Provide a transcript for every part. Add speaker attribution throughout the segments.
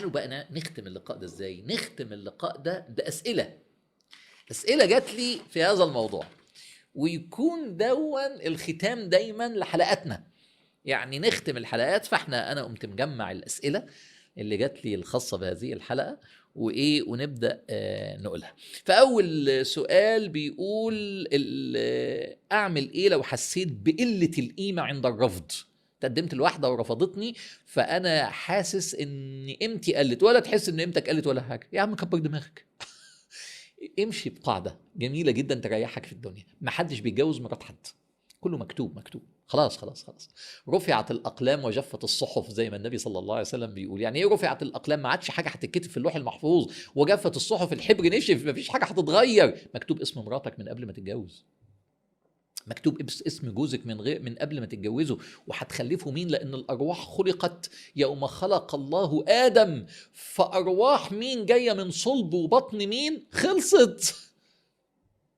Speaker 1: تعالوا بقى نختم اللقاء ده ازاي؟ نختم اللقاء ده بأسئلة جات لي في هذا الموضوع، ويكون دون الختام دايما لحلقاتنا. يعني نختم الحلقات، انا قمت مجمع الأسئلة اللي جات لي الخاصة بهذه الحلقة ونبدأ نقولها. فأول سؤال بيقول أعمل إيه لو حسيت بقلة القيمة عند الرفض؟ تقدمت لواحدة ورفضتني، فأنا حاسس إن قيمتي قلت. ولا تحس إن قيمتك قلت ولا حاجة يا عم، كبر دماغك. امشي بقاعدة جميلة جدا تريحك في الدنيا. محدش بيتجوز مرات حد، كله مكتوب. خلاص. رفعت الأقلام وجفت الصحف، زي ما النبي صلى الله عليه وسلم بيقول. يعني ايه رفعت الأقلام؟ ما عادش حاجة هتتكتب في اللوح المحفوظ. وجفت الصحف، الحبر نشف، مفيش حاجة هتتغير. مكتوب اسم مراتك من قبل ما تتجوز، مكتوب اسم جوزك من قبل ما تتجوزوا. وهتخلفوا مين؟ لأن الأرواح خلقت يوم خلق الله آدم، فأرواح مين جاية من صلب وبطن مين؟ خلصت.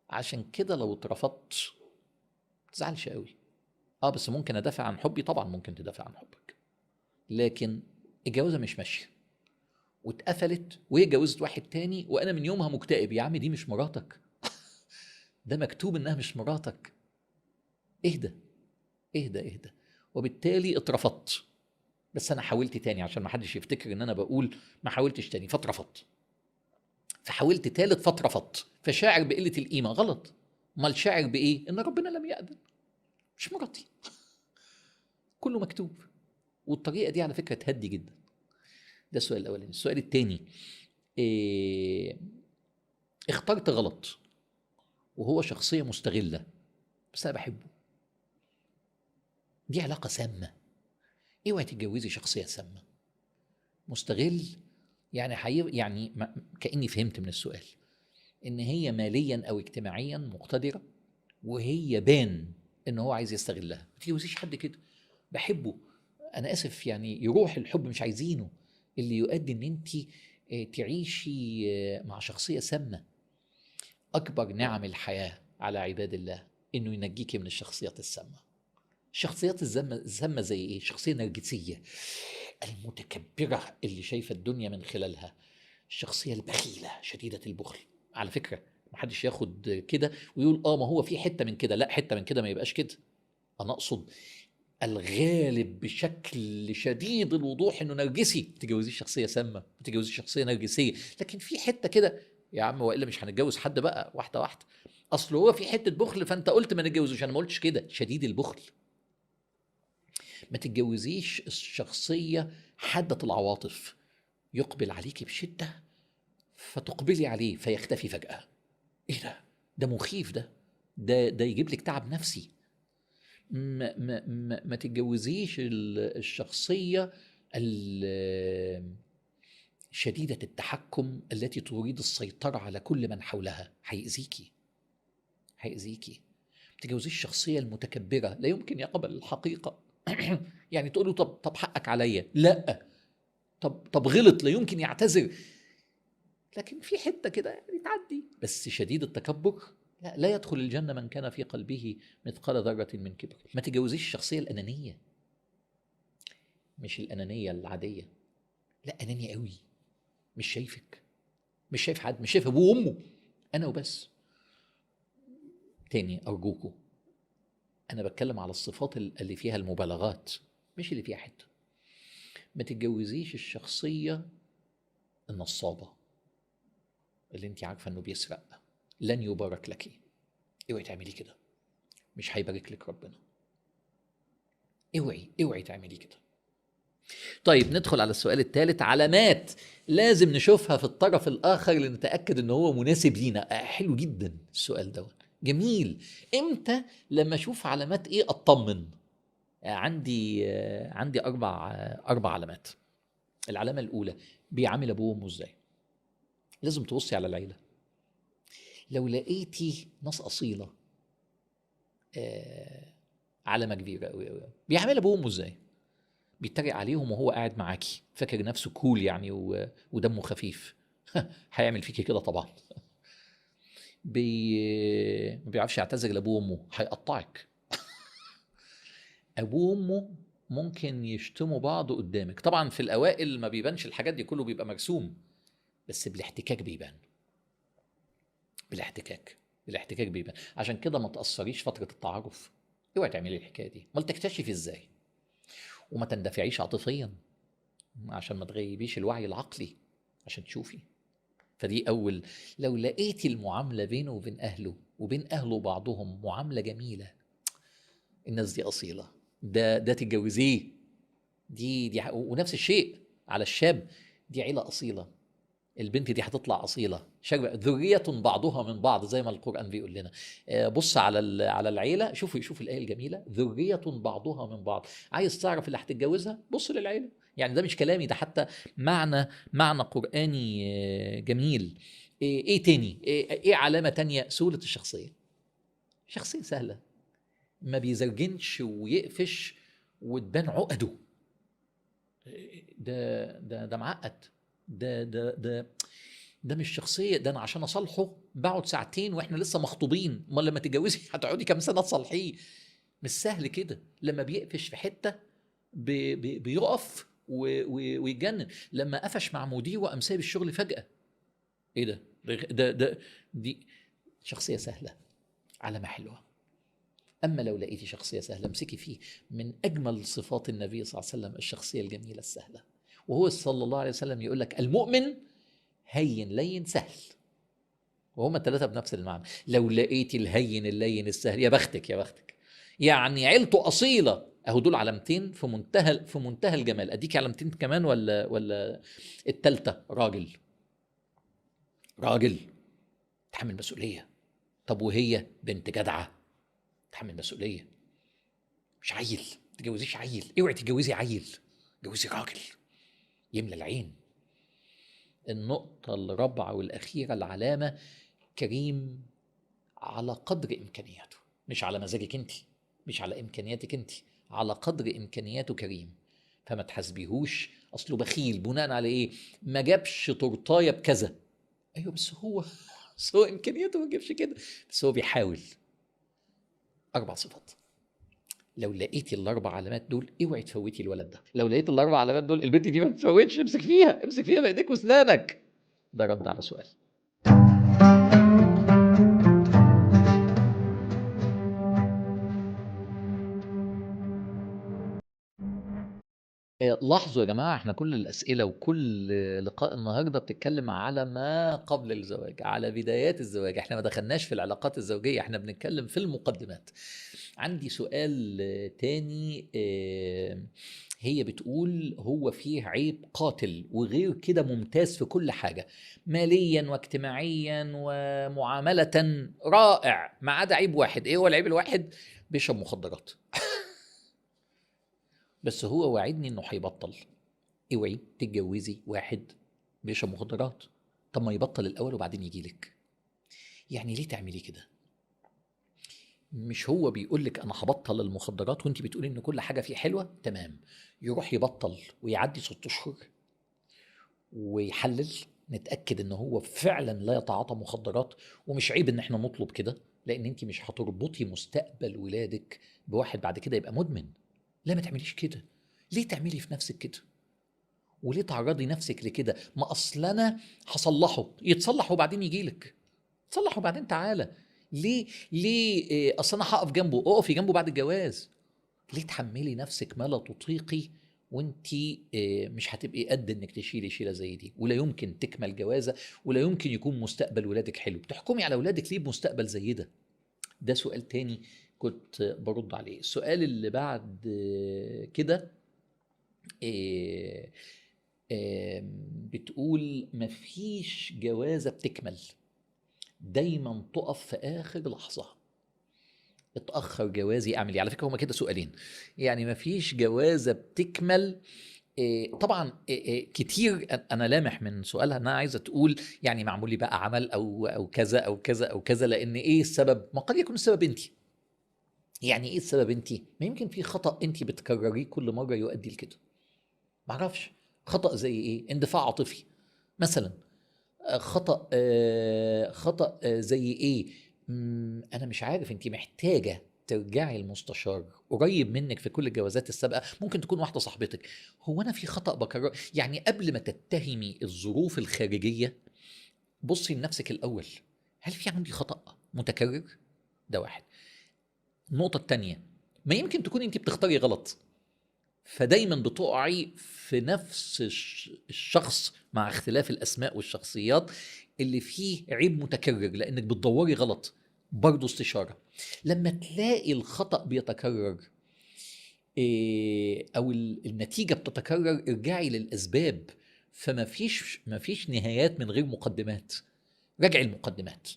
Speaker 1: عشان كده لو اترفضت تزعلش قوي. بس ممكن ادافع عن حبي، طبعا ممكن تدافع عن حبك، لكن الجوازه مش ماشيه واتقفلت وهي جوزت واحد تاني وانا من يومها مكتئب. يا عم دي مش مراتك. ده مكتوب انها مش مراتك. اهدى. وبالتالي اترفضت، بس انا حاولت تاني عشان ما حدش يفتكر ان انا بقول ما حاولتش تاني فاترفضت. فحاولت تالت فاترفضت. فشاعر بقله القيمه غلط. امال شاعر بايه؟ ان ربنا لم يأذن، مش مراتي. كله مكتوب. والطريقه دي على فكره تهدي جدا. ده السؤال الاولاني. السؤال الثاني، اخترت غلط وهو شخصيه مستغله بس انا بحبه. دي علاقه سامه. اوعي تتجوزي شخصيه سامه. مستغل يعني يعني كاني فهمت من السؤال ان هي ماليا او اجتماعيا مقتدره، وهي بان ان هو عايز يستغلها. ما تتجوزيش حد كده. بحبه، انا اسف يعني يروح الحب، مش عايزينه. اللي يؤدي ان انت تعيشي مع شخصيه سامه. اكبر نعم الحياه على عباد الله انه ينجيكي من الشخصيات السامه. الشخصيات السامه زي ايه؟ شخصيه نرجسيه المتكبره اللي شايفه الدنيا من خلالها. الشخصيه البخيله شديده البخل. على فكره ما حدش ياخد كده ويقول ما هو في حته من كده. لا، حته من كده ما يبقاش كده. انا اقصد الغالب بشكل شديد الوضوح انه نرجسي. ما تتجوزيش شخصيه سامه، ما تتجوزيش شخصيه نرجسيه. لكن في حته كده يا عم، والا مش هنتجوز حد بقى. واحده اصل هو في حته بخل فانت قلت ما نتجوزوش. انا ما قلتش كده. شديد البخل. ما تتجوزيش الشخصيه حاده العواطف. يقبل عليكي بشده فتقبلي عليه فيختفي فجاه. ايه ده مخيف. ده يجيب لك تعب نفسي. ما تتجوزيش الشخصية شديدة التحكم التي تريد السيطرة على كل من حولها. هيأذيكي. ما تتجوزيش الشخصية المتكبرة لا يمكن يقبل الحقيقة. يعني تقول له طب حقك عليا. لا. طب غلط لا يمكن يعتذر. لكن في حتة كده يعني تعدي. بس شديد التكبر لا يدخل الجنة من كان في قلبه مثقال ذرة من كبر. ما تجوزيش الشخصية الأنانية. مش الأنانية العادية، لا، أنانية قوي. مش شايفك، مش شايف حد، مش شايف أبوه وأمه، أنا وبس. تاني أرجوكوا، أنا بتكلم على الصفات اللي فيها المبالغات، مش اللي فيها حتة. ما تتجوزيش الشخصية النصابة اللي انت عارفة انه بيسرق. لن يبارك لك. اوعي تعملي كده، مش هيبارك لك ربنا. اوعي تعملي كده. طيب ندخل على السؤال الثالث. علامات لازم نشوفها في الطرف الآخر لنتأكد ان هو مناسب لينا. حلو جدا السؤال ده، جميل. امتى؟ لما اشوف علامات ايه اطمن. عندي اربع علامات. العلامة الأولى، بيعامل أبوه وأمه إزاي. لازم تبصي على العيلة. لو لقيتي ناس أصيلة، علامة كبيرة أوي. بيعامل أبوه وأمه إزاي؟ بيتريق عليهم وهو قاعد معاكي فاكر نفسه كول يعني ودمه خفيف. هيعمل فيكي كده طبعا. ما بيعرفش يعتذر لأبوه وأمه، هيقطعك. أبوه وأمه ممكن يشتموا بعض قدامك. طبعا في الاوائل ما بيبانش الحاجات دي، كله بيبقى مرسوم، بس بالاحتكاك بيبان. بالاحتكاك بيبان. عشان كده ما تأثريش فترة التعارف، اوعي تعملي الحكاية دي، ما تكتشفي ازاي. وما تندفعيش عاطفيا عشان ما تغيبيش الوعي العقلي عشان تشوفي. فدي أول. لو لقيتي المعاملة بينه وبين أهله وبين أهله بعضهم معاملة جميلة، الناس دي أصيلة، ده تتجوزيه. ونفس الشيء على الشاب، دي عيلة أصيلة، البنت دي هتطلع أصيلة، ذرية بعضها من بعض زي ما القرآن بيقول لنا. بص على العيلة، شوف الآية الجميلة، ذرية بعضها من بعض. عايز تعرف اللي هتتجوزها، بص للعيلة. يعني ده مش كلامي، ده حتى معنى قرآني جميل. ايه تاني؟ ايه علامة تانية؟ سهولة الشخصية. شخصية سهلة، ما بيزرجنش ويقفش وتبان عقده. ده معقد. ده ده مش شخصيه. ده انا عشان اصالحه بقعد ساعتين واحنا لسه مخطوبين، امال لما تتجوزي هتقعدي كام سنه تصالحيه؟ مش سهل كده. لما بيقفش في حته بيقف ويتجنن. لما قفش مع مدير وقام سايب الشغل فجاه، ايه ده دي شخصيه سهله، علامه حلوه. اما لو لقيتي شخصيه سهله، امسكي فيه. من اجمل صفات النبي صلى الله عليه وسلم الشخصيه الجميله السهله. وهو صلى الله عليه وسلم يقول لك المؤمن هين لين سهل، وهما الثلاثه بنفس المعنى. لو لقيتي الهين اللين السهل، يا بختك يا بختك. يعني عيلته اصيله، اهو دول علامتين في منتهى الجمال. اديكي علامتين كمان ولا الثالثه؟ راجل تحمل مسؤوليه. طب وهي بنت جدعه تحمل مسؤوليه، مش عيل. تجوزيش عيل، اوعي تتجوزي عيل، جوزي راجل يملى العين. النقطة الرابعة والأخيرة، العلامة كريم على قدر إمكانياته، مش على مزاجك أنت، مش على إمكانياتك أنت، على قدر إمكانياته كريم. فما تحاسبيهوش أصله بخيل بناء على إيه؟ ما جابش تورتاية بكذا. أيوه بس هو إمكانياته ما جابش كده، بس هو بيحاول. 4 صفات. لو لقيتي ال4 علامات دول، اوعي تفوتي الولد ده. لو لقيت ال4 علامات دول، البنت دي ما تفوتش، امسك فيها بايديك واسنانك. ده رد على سؤال. لاحظوا يا جماعة، احنا كل الأسئلة وكل لقاء النهاردة بتتكلم على ما قبل الزواج، على بدايات الزواج. احنا ما دخلناش في العلاقات الزوجية، احنا بنتكلم في المقدمات. عندي سؤال تاني. هي بتقول هو فيه عيب قاتل وغير كده ممتاز في كل حاجة، ماليا واجتماعيا ومعاملة رائع، ما عدا عيب واحد. ايه هو العيب الواحد؟ بيشرب مخدرات. بس هو وعدني انه هيبطل. اوعي تتجوزي واحد بيشرب مخدرات. طب ما يبطل الاول وبعدين يجيلك. يعني ليه تعملي كده؟ مش هو بيقول لك انا هبطل المخدرات وانت بتقولي ان كل حاجه فيه حلوه؟ تمام. يروح يبطل ويعدي 6 اشهر ويحلل، نتاكد ان هو فعلا لا يتعاطى مخدرات. ومش عيب ان احنا نطلب كده، لان انت مش هتربطي مستقبل ولادك بواحد بعد كده يبقى مدمن. لا، ما تعمليش كده. ليه تعملي في نفسك كده؟ وليه تعرضي نفسك لكده؟ ما اصل انا هصلحه، يتصلح وبعدين يجيلك. تصلح وبعدين تعالى. ليه اصل انا هقف جنبه؟ اقفي جنبه بعد الجواز. ليه تحملي نفسك ما لا تطيقي وانت مش هتبقي قد انك تشيلي شيله زي دي؟ ولا يمكن تكمل جوازه، ولا يمكن يكون مستقبل ولادك حلو. بتحكمي على ولادك ليه بمستقبل زي ده؟ ده سؤال تاني كنت برد عليه. السؤال اللي بعد كده، آه، بتقول مفيش جوازة بتكمل، دايما تقف في آخر لحظة. اتأخر جوازي أعمل إيه؟ على فكرة هما كده سؤالين. يعني مفيش جوازة بتكمل. طبعا كتير أنا لامح من سؤالها أنها عايزة تقول يعني معمول لي بقى عمل أو كذا أو كذا أو كذا. لأن إيه السبب؟ ما قد يكون السبب أنت. يعني إيه السبب أنت؟ ما يمكن في خطأ أنت بتكرريه كل مرة يؤدي لكده. معرفش. خطأ زي إيه؟ اندفاع عاطفي مثلا. خطأ زي ايه؟ انا مش عارف. انت محتاجة ترجعي المستشار قريب منك في كل الجوازات السابقه، ممكن تكون واحده صاحبتك، هو انا في خطا بكرر؟ يعني قبل ما تتهمي الظروف الخارجيه بصي لنفسك الاول، هل في عندي خطا متكرر؟ ده واحد. النقطه الثانيه، ما يمكن تكون انت بتختاري غلط، فدايما بتقعي في نفس الشخص مع اختلاف الاسماء والشخصيات اللي فيه عيب متكرر لانك بتدوري غلط. برضه استشاره. لما تلاقي الخطا بيتكرر او النتيجه بتتكرر، ارجعي للاسباب. ما فيش نهايات من غير مقدمات. راجعي المقدمات.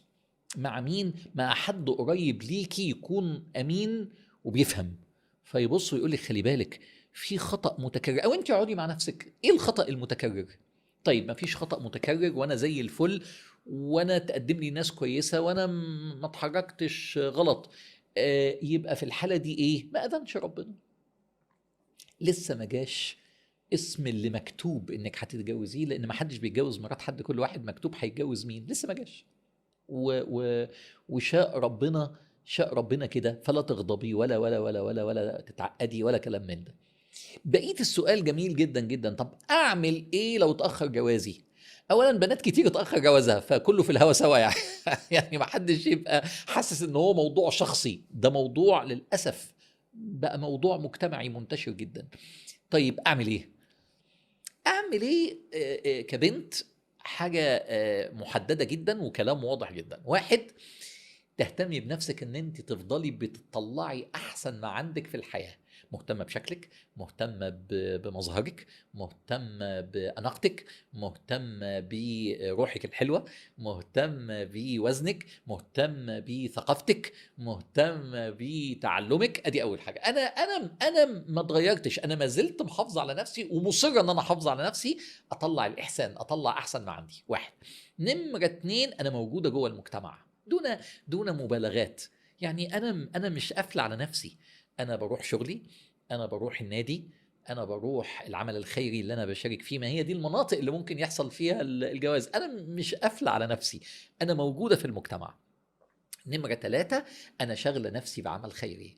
Speaker 1: مع مين؟ مع حد قريب ليكي يكون امين وبيفهم، فيبص ويقول لك خلي بالك في خطأ متكرر. او انت اقعدي مع نفسك، ايه الخطأ المتكرر؟ طيب ما فيش خطأ متكرر وانا زي الفل، وانا تقدم لي ناس كويسة، وانا ما اتحركتش غلط. يبقى في الحالة دي ايه؟ ما اذنش ربنا. لسه ما جاش اسم اللي مكتوب انك هتتجوزيه، لان ما حدش بيتجوز مرات حد، كل واحد مكتوب هيتجوز مين لسه ما جاش. و وشاء ربنا، شاء ربنا كده، فلا تغضبي ولا تتعقدي ولا كلام من ده. بقيت السؤال جميل جدا جدا. طب اعمل ايه لو اتاخر جوازي؟ اولا بنات كتير اتاخر جوازها، فكله في الهوا سوا يعني. يعني ما حدش يبقى حاسس ان هو موضوع شخصي، ده موضوع للاسف بقى موضوع مجتمعي منتشر جدا. طيب اعمل ايه؟ اعمل ايه كبنت؟ حاجه محدده جدا وكلام واضح جدا. واحد، تهتمي بنفسك ان انت تفضلي بتطلعي احسن ما عندك في الحياه. مهتمه بشكلك، مهتمه بمظهرك، مهتمه باناقتك، مهتمه بروحك الحلوه، مهتمه بوزنك، مهتمه بثقافتك، مهتمه بتعلمك. ادي اول حاجه. انا ما اتغيرتش، انا ما زلت محافظه على نفسي ومصره ان انا احافظ على نفسي، اطلع الاحسان، اطلع احسن ما عندي. واحد. نمره اتنين، انا موجوده جوه المجتمع دون مبالغات. يعني انا مش قافله على نفسي. انا بروح شغلي، انا بروح النادي، انا بروح العمل الخيري اللي انا بشارك فيه، ما هي دي المناطق اللي ممكن يحصل فيها الجواز. انا مش قافله على نفسي، انا موجوده في المجتمع. نمره ثلاثة، انا شاغله نفسي بعمل خيري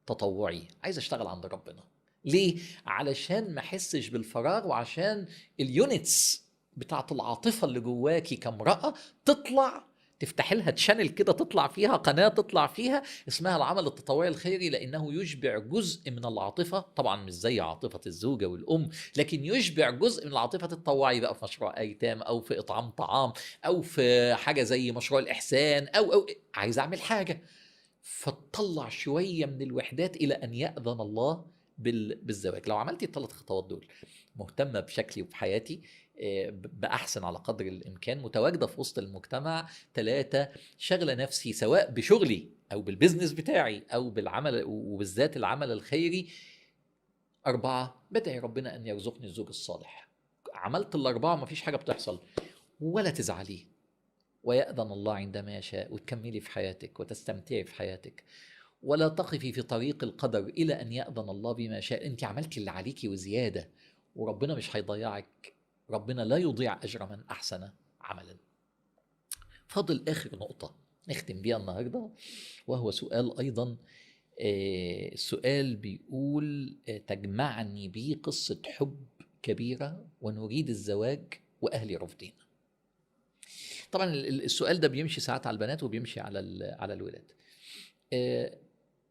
Speaker 1: تطوعي، عايز اشتغل عند ربنا. ليه؟ علشان ما احسش بالفراغ، وعشان اليونتس بتاعت العاطفه اللي جواكي كامراه تطلع، تفتح لها تشانل كده، تطلع فيها قناه، تطلع فيها اسمها العمل التطوعي الخيري، لانه يشبع جزء من العاطفه. طبعا مش زي عاطفه الزوجه والام، لكن يشبع جزء من العاطفه التطوعي بقى، في مشروع ايتام، او في اطعام طعام، او في حاجه زي مشروع الاحسان، او عايز اعمل حاجه، فتطلع شويه من الوحدات الى ان ياذن الله بالزواج. لو عملتي الثلاث خطوات دول، مهتمه بشكلي وبحياتي، باحسن على قدر الامكان، متواجده في وسط المجتمع. ثلاثه، شغله نفسي سواء بشغلي او بالبزنس بتاعي او بالعمل، وبالذات العمل الخيري. اربعه، بدعي ربنا ان يرزقني الزوج الصالح. عملت الاربعه ومفيش حاجه بتحصل، ولا تزعلي، ويأذن الله عندما يشاء، وتكملي في حياتك وتستمتعي في حياتك، ولا تقفي في طريق القدر إلى أن يأذن الله بما شاء. أنت عملتي اللي عليكي وزيادة، وربنا مش هيضيعك. ربنا لا يضيع أجر من أحسن عملا. فاضل آخر نقطة نختم بيها النهاردة، وهو سؤال أيضا. السؤال بيقول تجمعني بي قصة حب كبيرة ونريد الزواج وأهلي رافضين. طبعا السؤال ده بيمشي ساعات على البنات وبيمشي على الولاد.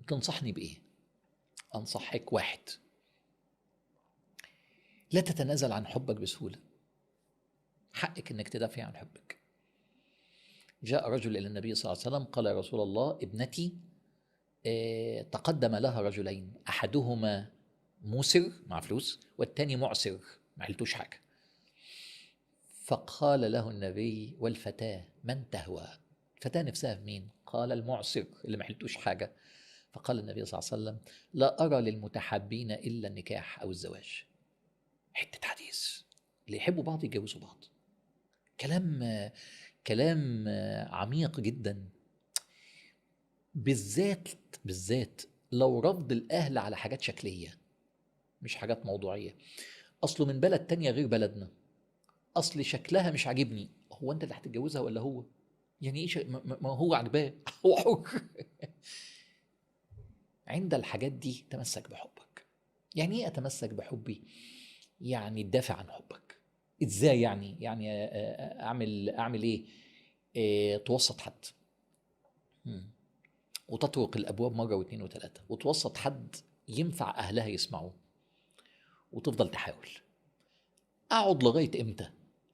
Speaker 1: تنصحني بإيه؟ أنصحك، واحد، لا تتنازل عن حبك بسهولة. حقك إنك تدافع عن حبك. جاء رجل إلى النبي صلى الله عليه وسلم قال: يا رسول الله، ابنتي تقدم لها رجلين، أحدهما موسر مع فلوس، والتاني معسر ما علتوش حاجة. فقال له النبي: والفتاة من تهوى؟ الفتاة نفسها في مين؟ قال: المعسر اللي ما حلتوش حاجة. فقال النبي صلى الله عليه وسلم: لا أرى للمتحابين إلا النكاح أو الزواج. حتة حديث، اللي يحبوا بعض يتجوزوا بعض. كلام عميق جدا، بالذات لو رفض الأهل على حاجات شكلية مش حاجات موضوعية. أصله من بلد تانية غير بلدنا، أصل شكلها مش عاجبني. هو أنت اللي هتتجوزها ولا هو؟ يعني إيه ما هو عجباه، هو حر. عند الحاجات دي تمسك بحبك. يعني ايه اتمسك بحبي؟ يعني تدافع عن حبك. ازاي يعني اعمل ايه؟ توسط حد، وتطرق الابواب مره واثنين وثلاثه، وتوسط حد ينفع اهلها يسمعوه، وتفضل تحاول. اقعد لغايه امتى؟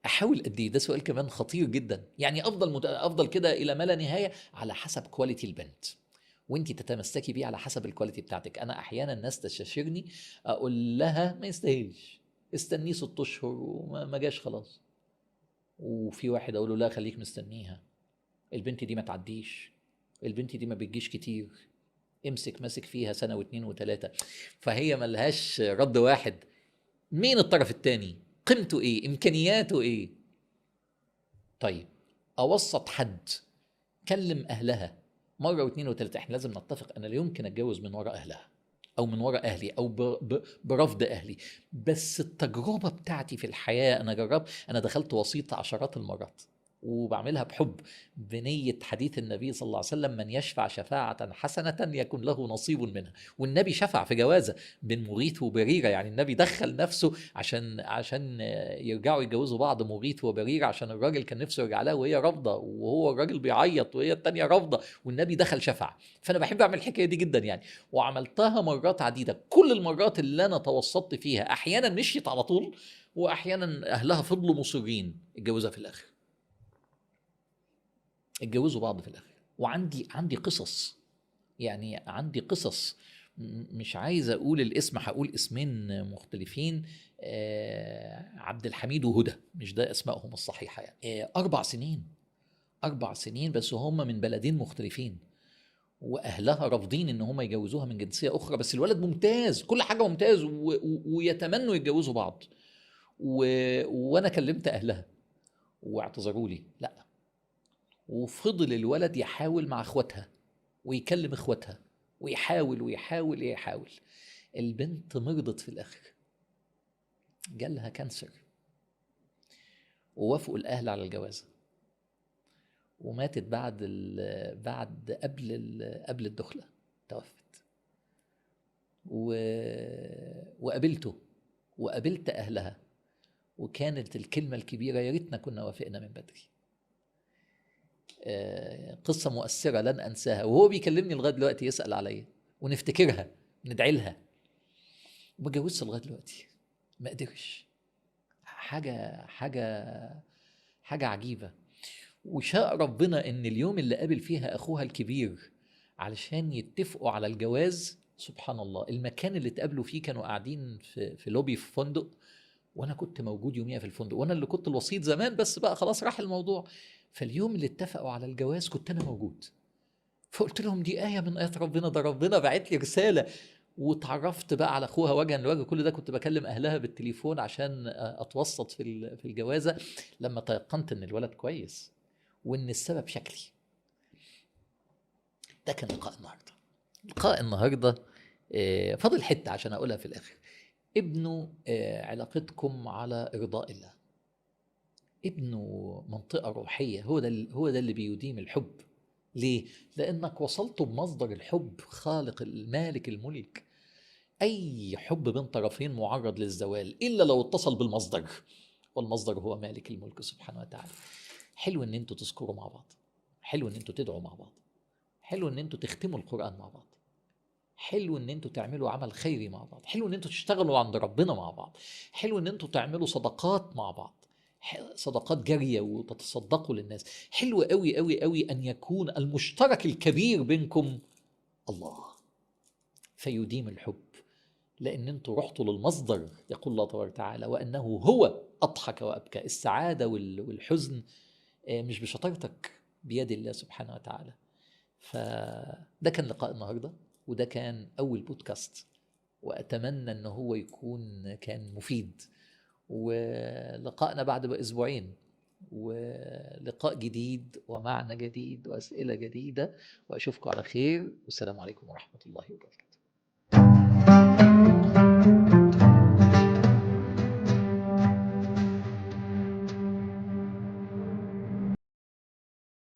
Speaker 1: احاول قد ايه؟ ده سؤال كمان خطير جدا. يعني افضل كده الى ما لا نهايه، على حسب كواليتي البنت، وانت تتمسكي بيه على حسب الكواليتي بتاعتك. انا احيانا الناس تستشيرني، اقول لها ما يستاهلش، استنيه 6 اشهر وما جاش خلاص. وفي واحد اقول له لا، خليك مستنيها، البنت دي ما تعديش، البنت دي ما بتجيش كتير، امسك ماسك فيها سنه واثنين وثلاثه. فهي ملهاش رد واحد. مين الطرف الثاني؟ قيمته ايه؟ امكانياته ايه؟ طيب، اوسط حد، كلم اهلها مره واثنين وثلاثه. احنا لازم نتفق انا لا يمكن اتجوز من وراء اهلها، او من وراء اهلي، او برفض اهلي. بس التجربه بتاعتي في الحياه، انا جربت، انا دخلت وسيط عشرات المرات، وبعملها بحب، بنية حديث النبي صلى الله عليه وسلم: من يشفع شفاعة حسنة يكن له نصيب منها. والنبي شفع في جوازة بين مغيث وبريرة. يعني النبي دخل نفسه عشان يرجعوا يتجوزوا بعض، مغيث وبريرة، عشان الراجل كان نفسه يرجع لها وهي رافضة، وهو الراجل بيعيط وهي التانية رافضة، والنبي دخل شفع. فأنا بحب أعمل الحكاية دي جدا يعني، وعملتها مرات عديدة. كل المرات اللي أنا توسطت فيها أحيانا مشيت على طول، وأحيانا أهلها فضلوا مصرين، اتجوزها في الآخر، اتجوزوا بعض في الاخر. وعندي قصص، يعني عندي قصص. مش عايز اقول الاسم، هقول اسمين مختلفين. عبد الحميد وهدى، مش ده اسمائهم الصحيحه يعني. 4 سنين، 4 سنين بس هم من بلدين مختلفين، واهلها رافضين ان هم يجوزوها من جنسيه اخرى، بس الولد ممتاز، كل حاجه ممتاز، ويتمنوا يتجوزوا بعض. وانا كلمت اهلها واعتذروا لي لا. وفضل الولد يحاول مع اخواتها، ويكلم اخواتها، ويحاول ويحاول ويحاول. البنت مرضت في الاخر، جالها كانسر، ووافقوا الاهل على الجواز، وماتت قبل الدخله، توفت. وقابلته، وقابلت اهلها، وكانت الكلمه الكبيره: يا ريتنا كنا وافقنا من بدري. قصه مؤثره لن انساها، وهو بيكلمني لغايه دلوقتي يسال عليا، ونفتكرها، ندعي لها. وما اتجوزش لغايه دلوقتي، ما قدرش. حاجه عجيبه. وشاء ربنا ان اليوم اللي قابل فيها اخوها الكبير علشان يتفقوا على الجواز، سبحان الله، المكان اللي اتقابلوا فيه كانوا قاعدين في لوبي في فندق، وانا كنت موجود يوميها في الفندق، وانا اللي كنت الوسيط زمان، بس بقى خلاص راح الموضوع. فاليوم اللي اتفقوا على الجواز كنت انا موجود. فقلت لهم دي آية من آيات ربنا، ده ربنا بعت لي رسالة. واتعرفت بقى على اخوها وجها لوجه. كل ده كنت بكلم اهلها بالتليفون عشان اتوسط في الجوازه، لما تيقنت ان الولد كويس وان السبب شكلي. ده كان لقاء النهارده. فاضل حته عشان اقولها في الاخر. ابنوا علاقتكم على ارضاء الله، ابنوا منطقه روحيه، هو ده اللي بيديم الحب. ليه؟ لانك وصلت بمصدر الحب، خالق المالك الملك. أي حب بين طرفين معرض للزوال إلا لو اتصل بالمصدر، والمصدر هو مالك الملك سبحانه وتعالى. حلو إن أنتوا تذكروا مع بعض، حلو إن أنتوا تدعوا مع بعض، حلو إن أنتوا تختموا القرآن مع بعض، حلو إن أنتوا تعملوا عمل خيري مع بعض، حلو إن أنتوا تشتغلوا عند ربنا مع بعض، حلو إن أنتوا تعملوا صدقات مع بعض، صدقات جارية، وتتصدقوا للناس. حلو قوي قوي قوي أن يكون المشترك الكبير بينكم الله، فيديم الحب. لأن أنتوا رحتوا للمصدر، يقول الله تبارك وتعالى: وأنه هو أضحك وأبكى. السعادة والحزن مش بشطارتك، بيد الله سبحانه وتعالى. فده كان لقاء النهاردة، وده كان أول بودكاست، وأتمنى أنه هو يكون كان مفيد. ولقائنا بعد أسبوعين، ولقاء جديد ومعنى جديد وأسئلة جديدة، وأشوفكم على خير، والسلام عليكم ورحمة الله وبركاته.